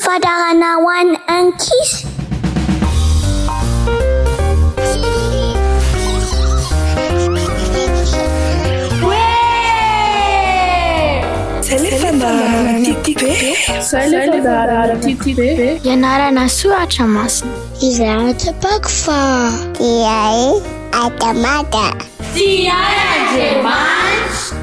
Fadarana ho an'ny ankizy. Ianarana soratra masina. Izaratra bako fa Ilay atamata. Ilay Andriamanitra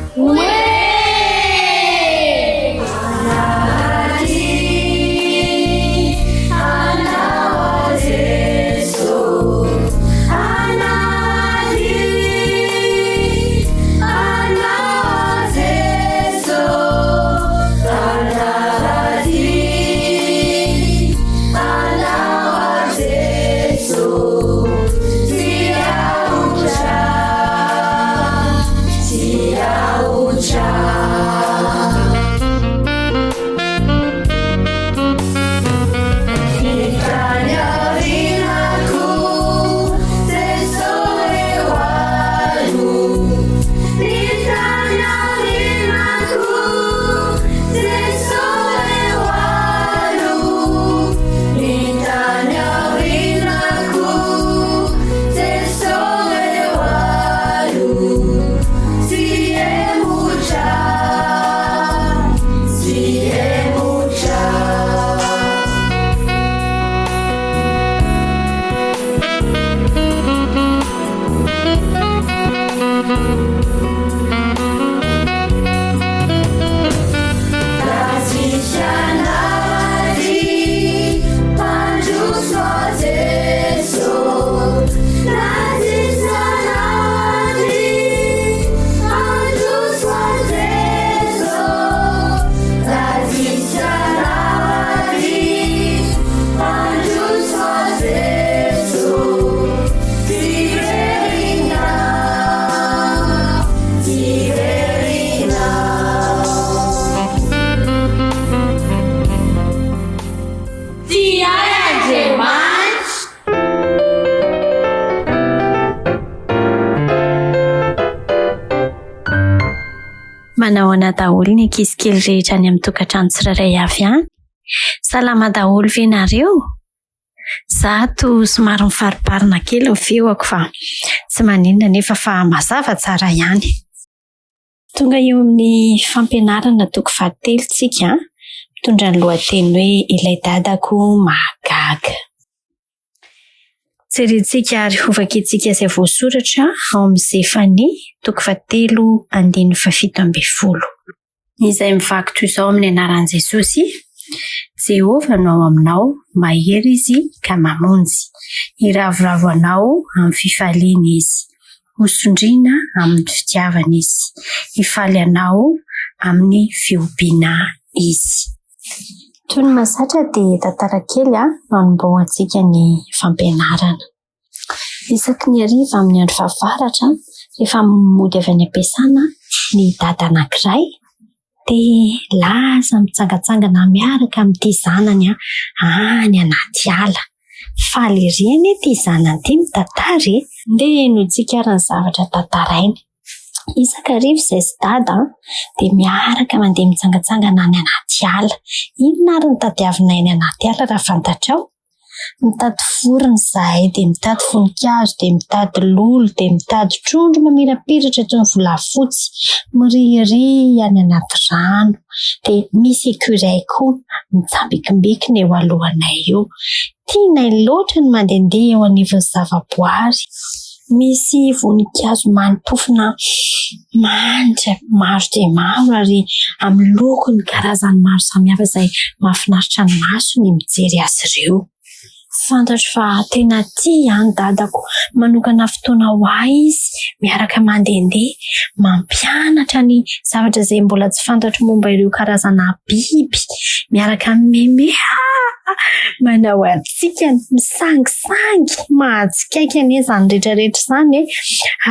Manao daholo ny ankizy kely rehetra any amin'ny tokantrano tsirairay avy any. Salama daholo ve nareo? Zato somary mifariparina kely ny feoko fa tsy maninona nefa fa mazava tsara ihany. Tonga eo amin'ny fampianarana toko fahatelo tsika, mitondra ny lohateny hoe Ilay Dadako Mahagaga. Jerentsika ary hovakintsika izay voasoratra ao amin'ny Zefania toko fahatelo andininy fafito ambin'ny folo. Izay mivaky toy izao amin'ny anaran'i Jesosy: Jehovah no ao aminao, mahery izy ka mamonjy. Iravoravo anao amin'ny fifaliana izy, hosondriana amin'ny fitiavana izy, hifaly anao amin'ny fiompiana izy. Toy ny mahazatra dia tantara kely manomboantsika ny fampianarana. Isaky ny hariva amin'ny andro fahavaratra, rehefa mody avy any am-piasana ny dada anankiray, dia laza mitsangatsangana miaraka amin'ity zanany any anaty ala. Faly riany ity zanany ity mitantara, dia notsikarany zavatra tantarainy. Isan-kariva izay sy dada dia miaraka mandeha mitsangatsangana any anaty ala. Inona ary ny tadiavinay any anaty ala raha fantatrao? Mitady vorona izahay, dia mitady voninkazo, dia mitady lolo, dia mitady trondro mamirapiratra toy ny volafotsy, miriry any anaty rano. Dia misy écureuil koa mitsambikimbikina eo alohanay eo. Tianay loatra ny mandehandeha eo anivon'ny zavaboary. Misy voninkazo manitofina manitra maro dia maro ary amin'ny lokony karazany maro samihafa izay mahafinaritra ny maso ny mijery azy ireo. Fantatro fa tena tia ny dadako manokana fotoana ho ahy izy miaraka mandehandeha mampianatra ny zavatra izay mbola tsy fantatro momba ireo karazana biby, miaraka mimeme manao antsika misangisangy mahatsikaiky anie izany rehetrarehetra izany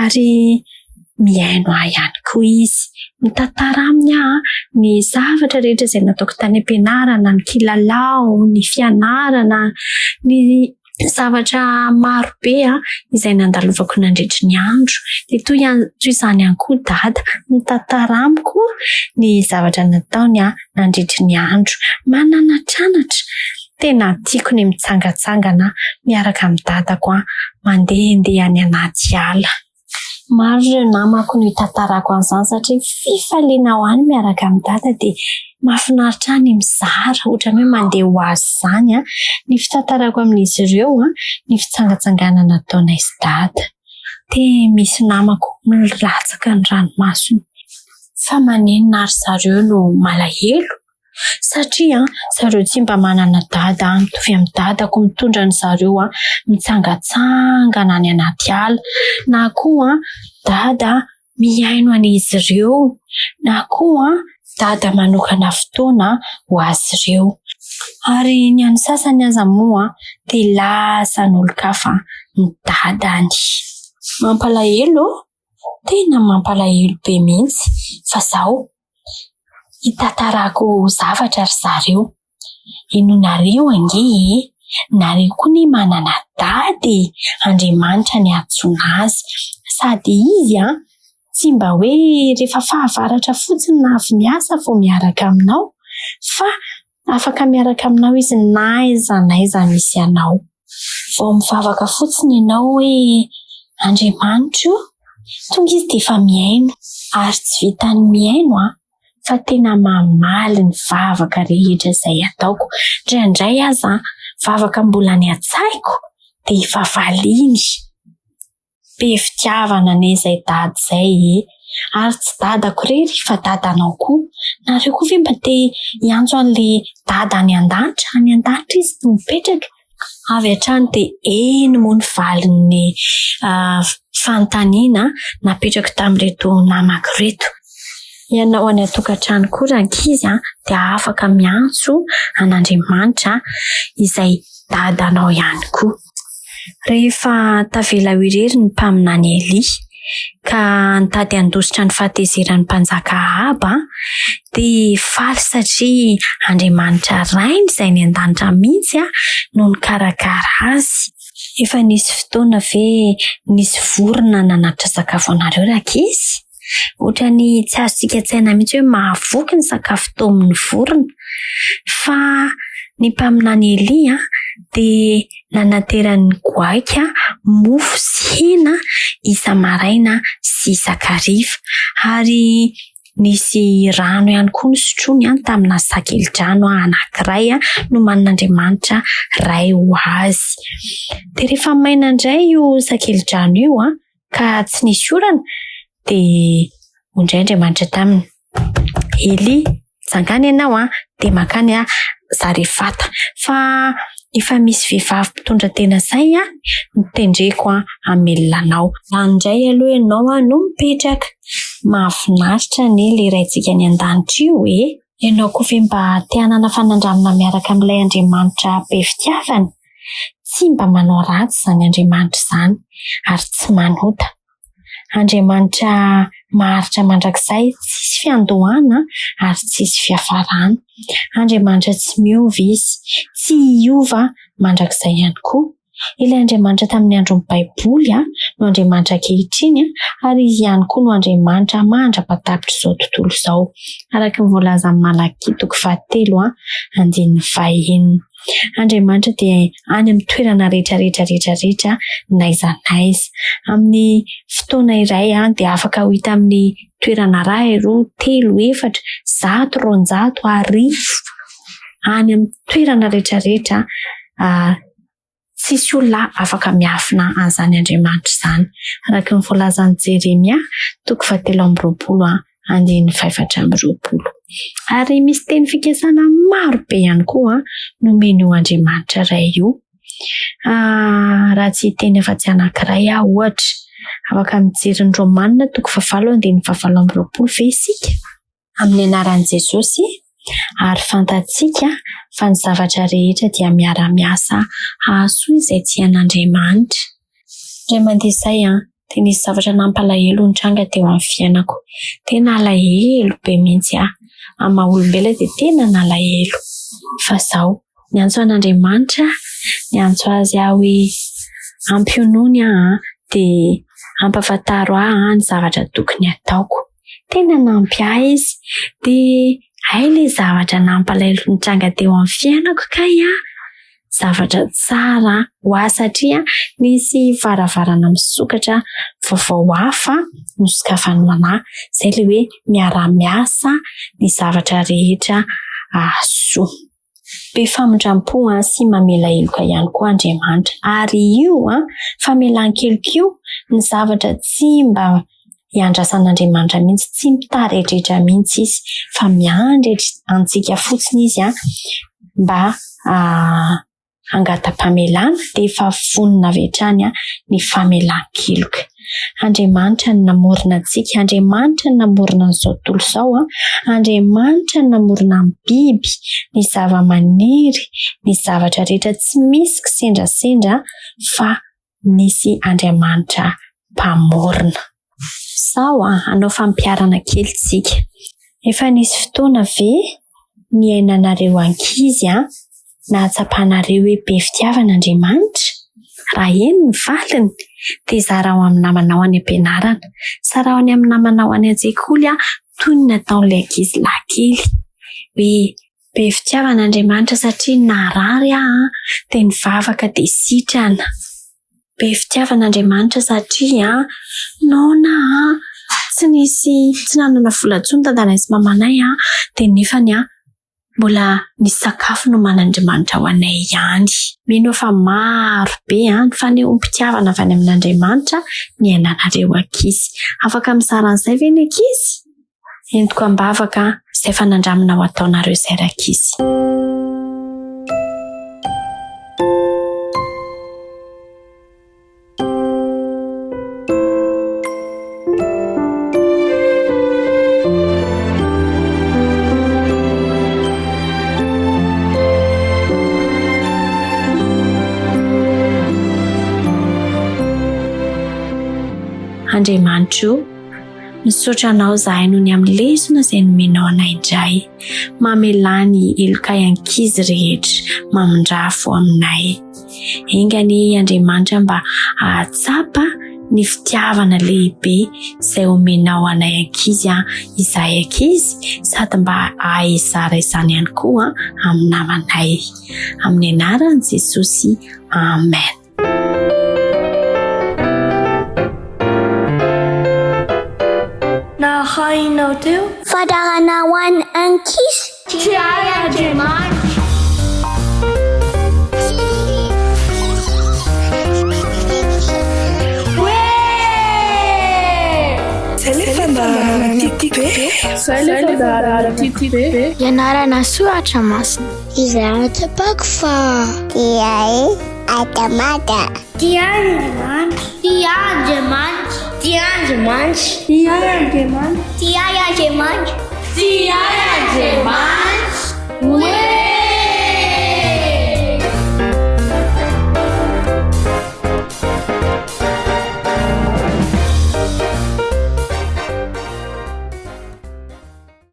ary miaino ahy ihany koa izy. Mitantara aminy ny zavatra rehetra izay nataoko tany am-pianarana, ny kilalao, ny fianarana, ny zavatra maro be izay nandalovako nandritry ny andro. Dia toy izany ihany koa dada mitantara amiko ny zavatra nataony nandritry ny andro. Mananatranatra tena tiako ny mitsangatsangana miaraka amin'ny dadako mandehandeha any anaty ala. Maro ireo namako ny tantarako an'izany satria fifaliana ho any miaraka amin'ny dada dia mahafinaritra ny mizara ohatran'ny hoe mandeha ho azy izany ny fitantarako amin'izy ireo ny fitsangatsanganana nataonay sy dada. Dia misy namako milatsaka ny ranomasina fa maninona ary zareo no malahelo satria zareo tsy mba manana dada mitovy amin'ny dadako mitondra ny zareo mitsangatsangana any anaty ala na koa dada miaino an'izy ireo na koa dada manokana fotoana ho azy ireo. Ary ny an'ny sasany aza moa dia lasa n'olon-kafa ny dadany. Mampalahelo, tena mampalahelo be mihitsy fa zaho hitantarako zavatra ry zareo. Inonareo ange nareo koa ny manana dady, Andriamanitra ny antsoina azy sady izy tsy mba hoe rehefa fahavaratra fotsiny na avy miasa vao miaraka aminao fa afaka miaraka aminao izy na aiza n'aiza misy anao. Vao mivavaka fotsiny ianao hoe Andriamanitra tonga izy dia efa miaino ary tsy vitany miaino fa tena mamaly ny vavaka rehetra izay ataoko. Indraindray aza vavaka mbola ny atsaiko dia efa valiny. Be fitiavana anie izay dada izay ary tsy dadako rery fa dadanao koa. Nareo koa ve mba te hiantso an'ilay dada any an-danitra? Any an-danitra izy no mipetraka. Avy hatrany dia eny moa ny valin'ny fanontaniana napetraka tamin'ireto namako reto. Ianao any an-tokantrano koa rankizy dia afaka miantso an'Andriamanitra izay dadanao ihany koa. Rehefa tavela ho irery ny mpaminany Ilay ka nitady handositra ny fahatezeran'ny mpanjaka Ahaba dia faly satria Andriamanitra rainy izay ny an-danitra mihitsy no nikarakara azy. Efa nisy fotoana ve nisy vorona nanatitra sakafo anareo rankizy? Ohatrany tsy azontsika tsaina mihitsy hoe mahavoky ny sakafo tomin'ny vorona fa ny mpaminany Ilay dia nanateran'ny goaika mofo sy hena isa-maraina sy isan-kariva ary nisy rano ihany koa nosotrony tamina sakelidrano anankiray nomanin'Andriamanitra Ray ho azy. Dia rehefa maina indray io sakelidrano io ka tsy nisy orana dia ondray Andriamanitra taminy, Ilay tsangana ianao dia makany Zarefata fa efa misy vehivavy mpitondra tena izay nitendreko hamelona anao. Andray aloha ianao no mipetraka. Mahafinaritra ilay raintsika any an-danitra io Ianao koa ve mba te hanana fanandramana miaraka amin'ilay Andriamanitra be fitiavana? Tsy mba manao ratsy izany Andriamanitra izany ary tsy manota. Andriamanitra maharitra mandrakizay, tsisy fiandohana ary tsisy fiafarana. Andriamanitra tsy miova izy, tsy hiova mandrakizay ihany koa. Ilay Andriamanitra tamin'ny andron'ny Baiboly no Andriamanitra ankehitriny ary izy ihany koa no Andriamanitra mandra-patapitra izao tontolo izao. Araka ny voalaza amin'ny Malaki 3:5. Andriamanitra dia any amin'ny toerana rehetra n'aiza n'aiza. Amin'ny fotoana iray dia afaka ho hita amin'ny toerana 2, 3, 4, 100, 200, 1000. Any amin'ny toerana rehetra tsisy olona afaka miafina an'izany Andriamanitra izany. Araka ny voalazan'i Jeremia 3:5-20. Ary misy teny fikasana maro be ihany koa nomeny io Andriamanitra Ray io. Raha tsy teny afa-tsy anankiray ohatra, afaka mijery ny Romanina 5:20 ve isika? Amin'ny anaran'i Jesosy ary fantatsika fa ny zavatra rehetra dia miara-miasa hahasoa izay tsy an'Andriamanitra. Ray mandesay dia nisy zavatra nampalahelo nitranga teo amin'ny fiainako. Tena alahelo be mihitsy amin'ny maha-olombelona dia tena nalahelo. Fa zaho niantso an'Andriamanitra, niantso azy hoe ampionony dia ampafantaro ny zavatra tokony ataoko. Tena nampy izy dia ilay zavatra nampalahelo nitranga teo amin'ny fiainako zavatra tsara ho azy satria nisy varavarana misokatra vaovao hafa nosokafany manahy izay le hoe miara-miasa ny zavatra rehetra soa. Be famondram-po sy mamela heloka ihany koa Andriamanitra ary io famelan-keloka io ny zavatra tsy mba iandrasan'Andriamanitra mihitsy, tsy mitaretrehitra mihitsy izy fa miandry antsika fotsiny izy mba angata-pamelana dia efa vonona avy hatrany ny famelan-keloka. Andriamanitra ny namorona antsika, Andriamanitra ny namorona an'izao tontolo izao, Andriamanitra ny namorona ny biby, ny zava-maniry, ny zavatra rehetra tsy misy kisendrasendra fa nisy Andriamanitra mpamorona. Sao anao fampiarana kely tsika. Efa nisy fotoana ve niainanareo ankizy nahatsapanareo hoe be fitiavan'Andriamanitra? Raha eny ny valiny dia zarao amin'ny namanao any am-pianarana, zarao any amin'ny namanao any an-tsekoly toy ny nataon'ilay ankizy lahy kely hoe be fitiavan'Andriamanitra satria narary dia nivavaka dia sitrana. Be fitiavan'Andriamanitra satria nona tsy nanana vola intsony tantana sy mamanay dia nefany mbola ny sakafo no man'Andriamanitra ho anay ihany. Mino fa maro be ny fanehoam-pitiavana avy any amin'Andriamanitra ny ainanareo ankizy. Afaka mizara an'izay ve ny ankizy? Entiko ambavaka izay fanandramina ho ataonareo izay ankizy. Andriamanitra, misaotra anao zahay noho ny amin'ny lesona izay nomenao anay indray. Mamelany elokay ankizy rehetra mamondrafo aminay. Engany Andriamanitra mba ahatsapa ny fitiavana lehibe izay omenao anay ankizy izahay ankizy sady mba ahezara izany ihany koa amin'ny namanay. Amin'ny anaran'i Jesosy. Amen. Na hainao teo? Fadarana ho an'ny ankizy. Tiay Andriamanitra. Zay le fandaharana tiaty be. Ianarana soratra masina. Izay tsapako fa Ilay Andriamanitra. Tiay Andriamanitra. Tiay Andriamanitra. Tiay Andriamanitra. Tiay Andriamanitra. Tiay Andriamanitra. Tiay Andriamanitra.